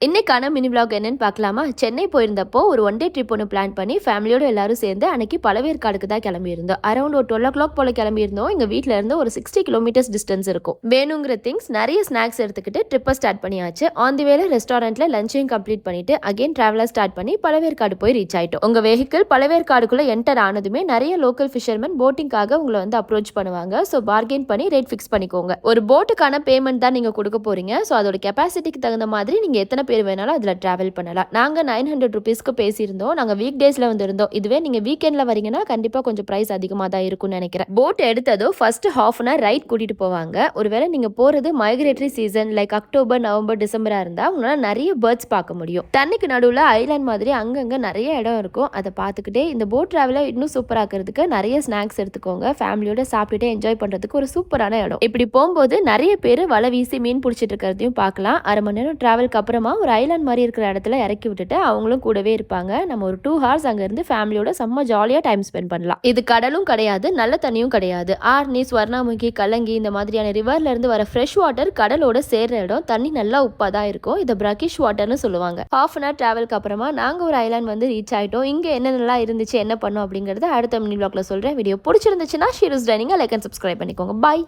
இன்னைக்கான mini vlog என்னன்னு பார்க்கலாமா? சென்னை போயிருந்தப்போ ஒரு ஒன் டே ட்ரிப் ஒன்று பிளான் பண்ணி ஃபேமிலியோட எல்லாரும் சேர்ந்து அன்னைக்கு பழவேற்காடுக்கு தான் கிளம்பியிருந்தோம். அரௌண்ட் ஒரு 12 போல கிளம்பியிருந்தோம். எங்க வீட்ல இருந்து ஒரு 60 கிலோமீட்டர்ஸ் டிஸ்டன்ஸ் இருக்கும். வேணுங்கிற திங்ஸ் நிறைய ஸ்நாக்ஸ் எடுத்துக்கிட்டு ட்ரிப்பை ஸ்டார்ட் பண்ணியாச்சு. ஆன் தி வேல ரெஸ்டாரண்ட்ல லஞ்சையும் கம்ப்ளீட் பண்ணிட்டு அகைன் டிராவலர் ஸ்டார்ட் பண்ணி பழவேற்காடு போய் ரீச் ஆயிட்டோம். உங்க வெஹிக்கிள் பழவேற்காடுக்குள்ள என்டர் ஆனதுமே நிறைய லோக்கல் ஃபிஷர்மேன் போட்டிங்காக உங்களை வந்து அப்ரோச் பண்ணுவாங்க. ஸோ பார்கெயின் பண்ணி ரேட் ஃபிக்ஸ் பண்ணிக்கோங்க. ஒரு போட்டுக்கான பேமெண்ட் தான் நீங்க கொடுக்க போறீங்க. ஸோ அதோட கெப்பாசிட்டிக்கு தகுந்த மாதிரி நீங்க எத்தனை பேர் வேணாலும் அதில் ட்ராவல் பண்ணலாம். நாங்கள் 900 ருபீஸ்க்கு பேசியிருந்தோம். நாங்கள் வீக் டேஸில் வந்திருந்தோம். இதுவே நீங்கள் வீக்கெண்டில் வரீங்கன்னா கண்டிப்பாக கொஞ்சம் ப்ரைஸ் அதிகமாக தான் இருக்கும்னு நினைக்கிறேன். போட் எடுத்ததோ first half an hour right கூட்டிட்டு போவாங்க. ஒருவேளை நீங்கள் போகிறது migratory season like October November டிசம்பராக இருந்தால் உங்களால் நிறைய பேர்ட்ஸ் பார்க்க முடியும். தண்ணிக்கு நடுவில் ஐலாண்ட் மாதிரி அங்கங்கே நிறைய இடம் இருக்கும். அதை பார்த்துக்கிட்டே இந்த போட் ட்ராவலை இன்னும் சூப்பராக்கிறதுக்கு நிறைய ஸ்நாக்ஸ் எடுத்துக்கோங்க. ஃபேமிலியோட சாப்பிட்டுட்டே என்ஜாய் பண்ணுறதுக்கு ஒரு சூப்பரான இடம். இப்படி போகும்போது நிறைய பேர் வலை வீசி மீன் பிடிச்சிட்டு இருக்கிறதையும் பார்க்கலாம். அரை மணி நேரம் டிராவலுக்கு அப்புறமா ஒரு ஐலாண்ட் மாதிரி இருக்கிற இடத்துல இறக்கி விட்டுட்டு அவங்களும் கூடவே இருப்பாங்க. நம்ம ஒரு 2 hours அங்க இருந்து ஃபேமிலியோட செம்ம ஜாலியா டைம் ஸ்பெண்ட் பண்ணலாம். இது கடலும் கிடையாது, நல்ல தண்ணியும் கிடையாது. ஆர்னி, ஸ்வர்ணாமுகி, கலங்கி இந்த மாதிரியான ரிவர்ல இருந்து வர ஃப்ரெஷ் வாட்டர் கடலோட சேர்ற இடம். தண்ணி நல்லா உப்பா தான் இருக்கும். இதை பிரக்கிஷ் வாட்டர்னு சொல்லுவாங்க. ஹாஃப் அன் ஹவர் டிராவலுக்கு அப்புறமா நாங்க ஒரு ஐலாண்ட் வந்து ரீச் ஆயிட்டோம். இங்க என்னென்னலாம் இருந்துச்சு, என்ன பண்ணோம் அப்படிங்கறத அடுத்த மினி vlogல சொல்றேன். வீடியோ பிடிச்சிருந்துச்சுன்னா ஷீரோஸ் டைனிங் லைக் அண்ட் சப்ஸ்கிரைப் பண்ணிக்கோங்க. பாய்.